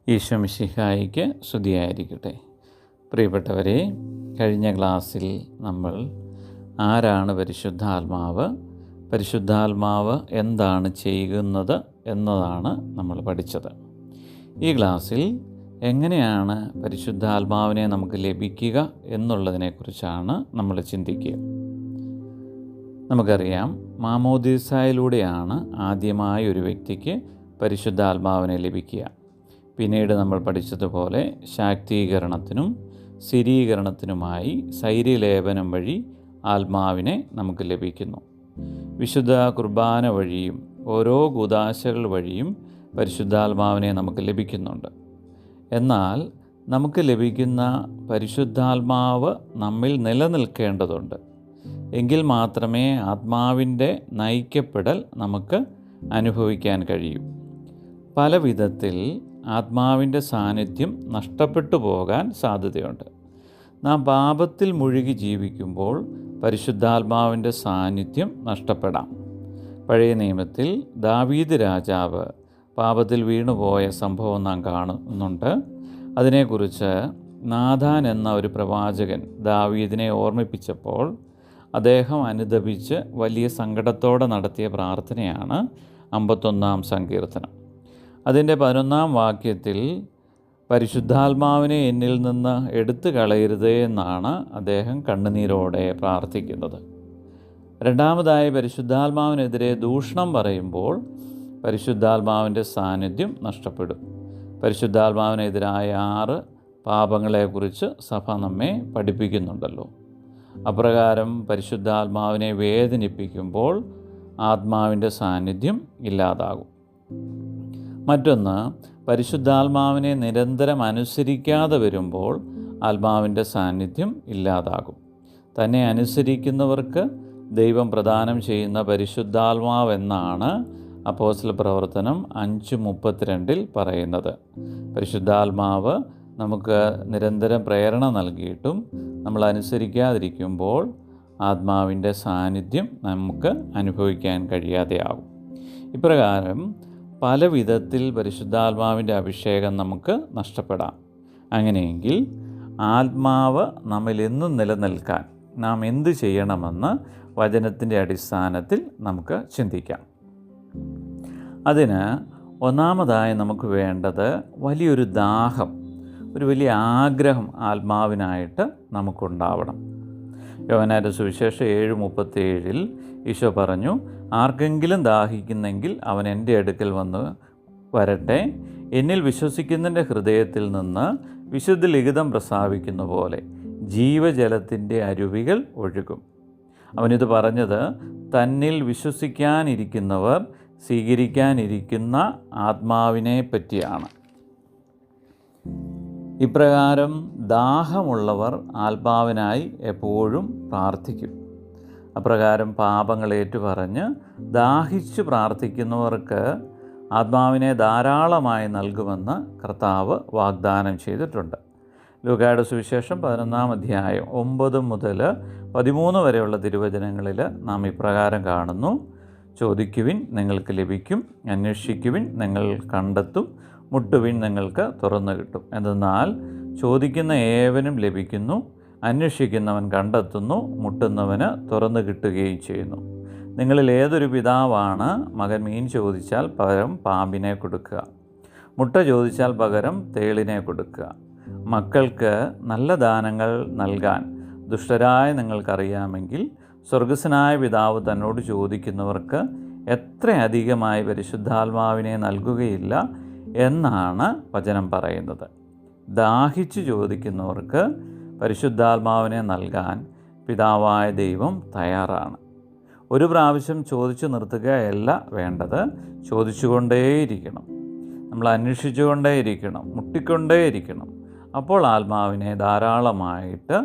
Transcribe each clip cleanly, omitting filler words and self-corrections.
ഈശോ മിശിഹായിക്ക് സ്തുതിയായിരിക്കട്ടെ. പ്രിയപ്പെട്ടവരെ, കഴിഞ്ഞ ക്ലാസ്സിൽ നമ്മൾ ആരാണ് പരിശുദ്ധാത്മാവ്, പരിശുദ്ധാത്മാവ് എന്താണ് ചെയ്യുന്നത് എന്നതാണ് നമ്മൾ പഠിച്ചത്. ഈ ക്ലാസ്സിൽ എങ്ങനെയാണ് പരിശുദ്ധാത്മാവിനെ നമുക്ക് ലഭിക്കുക എന്നുള്ളതിനെക്കുറിച്ചാണ് നമ്മൾ ചിന്തിക്കുക. നമുക്കറിയാം, മാമോദീസായിലൂടെയാണ് ആദ്യമായി ഒരു വ്യക്തിക്ക് പരിശുദ്ധാത്മാവിനെ ലഭിക്കുക. പിന്നീട് നമ്മൾ പഠിച്ചതുപോലെ ശാക്തീകരണത്തിനും സ്ഥിരീകരണത്തിനുമായി സൈര്യലേപനം വഴി ആത്മാവിനെ നമുക്ക് ലഭിക്കുന്നു. വിശുദ്ധ കുർബാന വഴിയും ഓരോ കൂദാശകൾ വഴിയും പരിശുദ്ധാത്മാവിനെ നമുക്ക് ലഭിക്കുന്നുണ്ട്. എന്നാൽ നമുക്ക് ലഭിക്കുന്ന പരിശുദ്ധാത്മാവ് നമ്മിൽ നിലനിൽക്കേണ്ടതുണ്ട്. എങ്കിൽ മാത്രമേ ആത്മാവിൻ്റെ നയിക്കപ്പെടൽ നമുക്ക് അനുഭവിക്കാൻ കഴിയൂ. പല വിധത്തിൽ ആത്മാവിൻ്റെ സാന്നിധ്യം നഷ്ടപ്പെട്ടു പോകാൻ സാധ്യതയുണ്ട്. നാം പാപത്തിൽ മുഴുകി ജീവിക്കുമ്പോൾ പരിശുദ്ധാത്മാവിൻ്റെ സാന്നിധ്യം നഷ്ടപ്പെടാം. പഴയ നിയമത്തിൽ ദാവീദ് രാജാവ് പാപത്തിൽ വീണുപോയ സംഭവം നാം കാണുന്നുണ്ട്. അതിനെക്കുറിച്ച് നാഥാൻ എന്ന ഒരു പ്രവാചകൻ ദാവീദിനെ ഓർമ്മിപ്പിച്ചപ്പോൾ അദ്ദേഹം അനുതപിച്ച് വലിയ സങ്കടത്തോടെ നടത്തിയ പ്രാർത്ഥനയാണ് 51-ാം സങ്കീർത്തനം. അതിൻ്റെ 11-ാം വാക്യത്തിൽ പരിശുദ്ധാത്മാവിനെ എന്നിൽ നിന്ന് എടുത്തു കളയരുതേ എന്നാണ് അദ്ദേഹം കണ്ണുനീരോടെ പ്രാർത്ഥിക്കുന്നത്. രണ്ടാമതായി, പരിശുദ്ധാത്മാവിനെതിരെ ദൂഷണം പറയുമ്പോൾ പരിശുദ്ധാത്മാവിൻ്റെ സാന്നിധ്യം നഷ്ടപ്പെടും. പരിശുദ്ധാത്മാവിനെതിരായ 6 പാപങ്ങളെക്കുറിച്ച് സഭ നമ്മെ പഠിപ്പിക്കുന്നുണ്ടല്ലോ. അപ്രകാരം പരിശുദ്ധാത്മാവിനെ വേദനിപ്പിക്കുമ്പോൾ ആത്മാവിൻ്റെ സാന്നിധ്യം ഇല്ലാതാകും. മറ്റൊന്ന്, പരിശുദ്ധാത്മാവിനെ നിരന്തരം അനുസരിക്കാതെ വരുമ്പോൾ ആത്മാവിൻ്റെ സാന്നിധ്യം ഇല്ലാതാകും. തന്നെ അനുസരിക്കുന്നവർക്ക് ദൈവം പ്രദാനം ചെയ്യുന്ന പരിശുദ്ധാത്മാവെന്നാണ് അപ്പോസ്തല പ്രവർത്തനം 5:32 പറയുന്നത്. പരിശുദ്ധാത്മാവ് നമുക്ക് നിരന്തരം പ്രേരണ നൽകിയിട്ടും നമ്മൾ അനുസരിക്കാതിരിക്കുമ്പോൾ ആത്മാവിൻ്റെ സാന്നിധ്യം നമുക്ക് അനുഭവിക്കാൻ കഴിയാതെയാകും. ഇപ്രകാരം പല വിധത്തിൽ പരിശുദ്ധാത്മാവിൻ്റെ അഭിഷേകം നമുക്ക് നഷ്ടപ്പെടാം. അങ്ങനെയെങ്കിൽ ആത്മാവ് നമ്മിൽ എന്നും നിലനിൽക്കാൻ നാം എന്ത് ചെയ്യണമെന്ന് വചനത്തിൻ്റെ അടിസ്ഥാനത്തിൽ നമുക്ക് ചിന്തിക്കാം. അതിന് ഒന്നാമതായി നമുക്ക് വേണ്ടത് വലിയൊരു ദാഹം, ഒരു വലിയ ആഗ്രഹം ആത്മാവിനായിട്ട് നമുക്കുണ്ടാവണം. യോഹന്നാന്റെ സുവിശേഷം 7:37 ഈശോ പറഞ്ഞു, ആർക്കെങ്കിലും ദാഹിക്കുന്നെങ്കിൽ അവൻ എൻ്റെ അടുക്കൽ വരട്ടെ. എന്നിൽ വിശ്വസിക്കുന്നതിൻ്റെ ഹൃദയത്തിൽ നിന്ന് വിശുദ്ധ ലിഖിതം പ്രസ്താവിക്കുന്ന പോലെ ജീവജലത്തിൻ്റെ അരുവികൾ ഒഴുകും. അവനിത് പറഞ്ഞത് തന്നിൽ വിശ്വസിക്കാനിരിക്കുന്നവർ സ്വീകരിക്കാനിരിക്കുന്ന ആത്മാവിനെ പറ്റിയാണ്. ഇപ്രകാരം ദാഹമുള്ളവർ ആത്മാവിനായി എപ്പോഴും പ്രാർത്ഥിക്കും. അപ്രകാരം പാപങ്ങളേറ്റു പറഞ്ഞ് ദാഹിച്ചു പ്രാർത്ഥിക്കുന്നവർക്ക് ആത്മാവിനെ ധാരാളമായി നൽകുമെന്ന് കർത്താവ് വാഗ്ദാനം ചെയ്തിട്ടുണ്ട്. ലൂക്കായുടെ സുവിശേഷം 11-ാം അധ്യായം 9 മുതൽ 13 വരെയുള്ള തിരുവചനങ്ങളിൽ നാം ഇപ്രകാരം കാണുന്നു: ചോദിക്കുവിൻ, നിങ്ങൾക്ക് ലഭിക്കും; അന്വേഷിക്കുവിൻ, നിങ്ങൾ കണ്ടെത്തും; മുട്ടുവിൻ, നിങ്ങൾക്ക് തുറന്നു കിട്ടും. എന്തെന്നാൽ ചോദിക്കുന്ന ഏവനും ലഭിക്കുന്നു, അന്വേഷിക്കുന്നവൻ കണ്ടെത്തുന്നു, മുട്ടുന്നവന് തുറന്നു കിട്ടുകയും ചെയ്യുന്നു. നിങ്ങളിൽ ഏതൊരു പിതാവാണ് മകൻ മീൻ ചോദിച്ചാൽ പകരം പാമ്പിനെ കൊടുക്കുക? മുട്ട ചോദിച്ചാൽ പകരം തേളിനെ കൊടുക്കുക? മക്കൾക്ക് നല്ല ദാനങ്ങൾ നൽകാൻ ദുഷ്ടരായ നിങ്ങൾക്കറിയാമെങ്കിൽ സ്വർഗസ്വനായ പിതാവ് തന്നോട് ചോദിക്കുന്നവർക്ക് എത്ര അധികമായി പരിശുദ്ധാത്മാവിനെ നൽകുകയില്ല എന്നാണ് വചനം പറയുന്നത്. ദാഹിച്ചു ചോദിക്കുന്നവർക്ക് പരിശുദ്ധാത്മാവിനെ നൽകാൻ പിതാവായ ദൈവം തയ്യാറാണ്. ഒരു പ്രാവശ്യം ചോദിച്ചു നിർത്തുകയല്ല വേണ്ടത്, ചോദിച്ചുകൊണ്ടേയിരിക്കണം. നമ്മൾ അന്വേഷിച്ചുകൊണ്ടേയിരിക്കണം, മുട്ടിക്കൊണ്ടേയിരിക്കണം. അപ്പോൾ ആത്മാവിനെ ധാരാളമായിട്ട്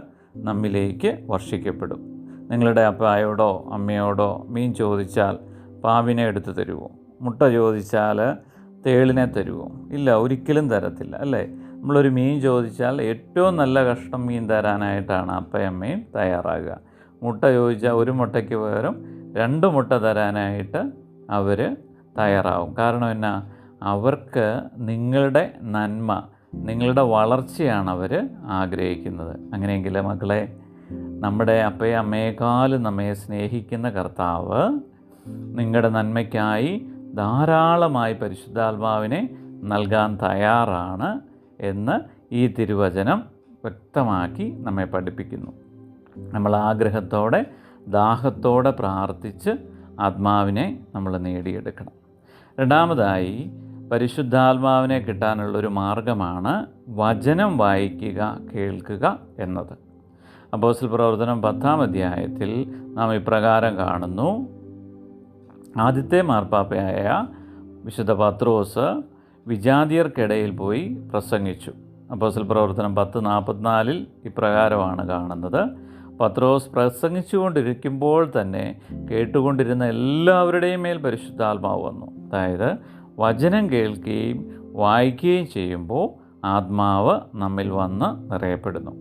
നമ്മിലേക്ക് വർഷിക്കപ്പെടും. നിങ്ങളുടെ അപ്പായോടോ അമ്മയോടോ മീൻ ചോദിച്ചാൽ പാമ്പിനെ എടുത്തു തരുമോ? മുട്ട ചോദിച്ചാൽ തേളിനെ തരുമോ? ഇല്ല, ഒരിക്കലും തരത്തില്ല, അല്ലേ? നമ്മളൊരു മീൻ ചോദിച്ചാൽ ഏറ്റവും നല്ല കഷ്ണം മീൻ തരാനായിട്ടാണ് അപ്പയും അമ്മയും തയ്യാറാകുക. മുട്ട ചോദിച്ചാൽ ഒരു മുട്ടയ്ക്ക് പകരം 2 മുട്ട തരാനായിട്ട് അവർ തയ്യാറാവും. കാരണം എന്നാ, അവർക്ക് നിങ്ങളുടെ നന്മ, നിങ്ങളുടെ വളർച്ചയാണ് അവർ ആഗ്രഹിക്കുന്നത്. അങ്ങനെയെങ്കിൽ മക്കളെ, നമ്മുടെ അപ്പയെ അമ്മയെക്കാളും നമ്മെ സ്നേഹിക്കുന്ന കർത്താവ് നിങ്ങളുടെ നന്മയ്ക്കായി ധാരാളമായി പരിശുദ്ധാത്മാവിനെ നൽകാൻ തയ്യാറാണ് എന്ന് ഈ തിരുവചനം വ്യക്തമാക്കി നമ്മെ പഠിപ്പിക്കുന്നു. നമ്മൾ ആഗ്രഹത്തോടെ ദാഹത്തോടെ പ്രാർത്ഥിച്ച് ആത്മാവിനെ നമ്മൾ നേടിയെടുക്കണം. രണ്ടാമതായി, പരിശുദ്ധാത്മാവിനെ കിട്ടാനുള്ളൊരു മാർഗമാണ് വചനം വായിക്കുക, കേൾക്കുക എന്നത്. അപ്പോസ്തല പ്രവർത്തനം 10-ാം അധ്യായത്തിൽ നാം ഇപ്രകാരം കാണുന്നു. ആദ്യത്തെ മാർപ്പാപ്പയായ വിശുദ്ധ പത്രോസ് വിജാതിയർക്കിടയിൽ പോയി പ്രസംഗിച്ചു. അപ്പോസ്തല പ്രവർത്തനം 10:44 ഇപ്രകാരമാണ് കാണുന്നത്. പത്രോസ് പ്രസംഗിച്ചുകൊണ്ടിരിക്കുമ്പോൾ തന്നെ കേട്ടുകൊണ്ടിരുന്ന എല്ലാവരുടെയും മേൽ പരിശുദ്ധാത്മാവ് വന്നു. അതായത് വചനം കേൾക്കുകയും വായിക്കുകയും ചെയ്യുമ്പോൾ ആത്മാവ് നമ്മിൽ വന്ന് നിറയപ്പെടുന്നു.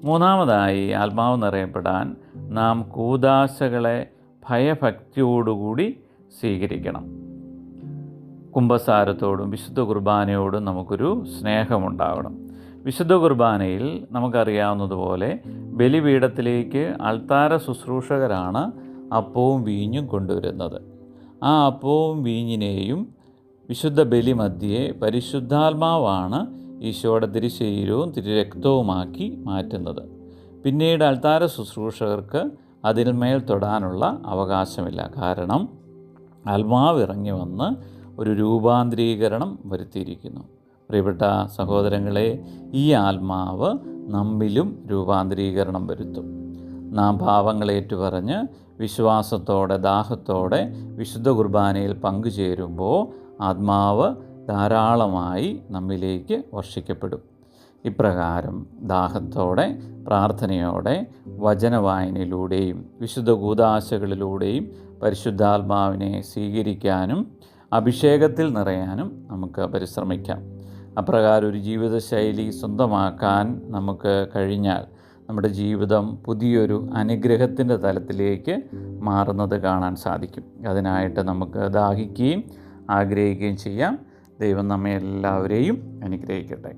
മൂന്നാമതായി, ആത്മാവ് നിറയപ്പെടാൻ നാം കൂദാശകളെ ഭയഭക്തിയോടുകൂടി സ്വീകരിക്കണം. കുമ്പസാരത്തോടും വിശുദ്ധ കുർബാനയോടും നമുക്കൊരു സ്നേഹമുണ്ടാകണം. വിശുദ്ധ കുർബാനയിൽ നമുക്കറിയാവുന്നതുപോലെ ബലിപീഠത്തിലേക്ക് അൾത്താര ശുശ്രൂഷകരാണ് അപ്പവും വീഞ്ഞും കൊണ്ടുവരുന്നത്. ആ അപ്പവും വീഞ്ഞിനെയും വിശുദ്ധ ബലി മധ്യേ പരിശുദ്ധാത്മാവാണ് ഈശോയുടെ തിരുശരീരവും തിരുരക്തവുമാക്കി മാറ്റുന്നത്. പിന്നീട് അൾത്താര ശുശ്രൂഷകർക്ക് അതിന്മേൽ തൊടാനുള്ള അവകാശമില്ല. കാരണം ആത്മാവ് ഇറങ്ങി വന്ന് ഒരു രൂപാന്തരീകരണം വരുത്തിയിരിക്കുന്നു. പ്രിയപ്പെട്ട സഹോദരങ്ങളെ, ഈ ആത്മാവ് നമ്മിലും രൂപാന്തരീകരണം വരുത്തും. നാം പാപങ്ങളേറ്റുപറഞ്ഞ് വിശ്വാസത്തോടെ ദാഹത്തോടെ വിശുദ്ധ കുർബാനയിൽ പങ്കുചേരുമ്പോൾ ആത്മാവ് ധാരാളമായി നമ്മിലേക്ക് വർഷിക്കപ്പെടും. ഇപ്രകാരം ദാഹത്തോടെ പ്രാർത്ഥനയോടെ വചനവായനയിലൂടെയും വിശുദ്ധ കൂദാശകളിലൂടെയും പരിശുദ്ധാത്മാവിനെ സ്വീകരിക്കാനും അഭിഷേകത്തിൽ നിറയാനും നമുക്ക് പരിശ്രമിക്കാം. അപ്രകാരം ഒരു ജീവിതശൈലി സ്വന്തമാക്കാൻ നമുക്ക് കഴിഞ്ഞാൽ നമ്മുടെ ജീവിതം പുതിയൊരു അനുഗ്രഹത്തിൻ്റെ തലത്തിലേക്ക് മാറുന്നത് കാണാൻ സാധിക്കും. അതിനായിട്ട് നമുക്ക് ദാഹിക്കുകയും ആഗ്രഹിക്കുകയും ചെയ്യാം. ദൈവം നമ്മെ എല്ലാവരെയും അനുഗ്രഹിക്കട്ടെ.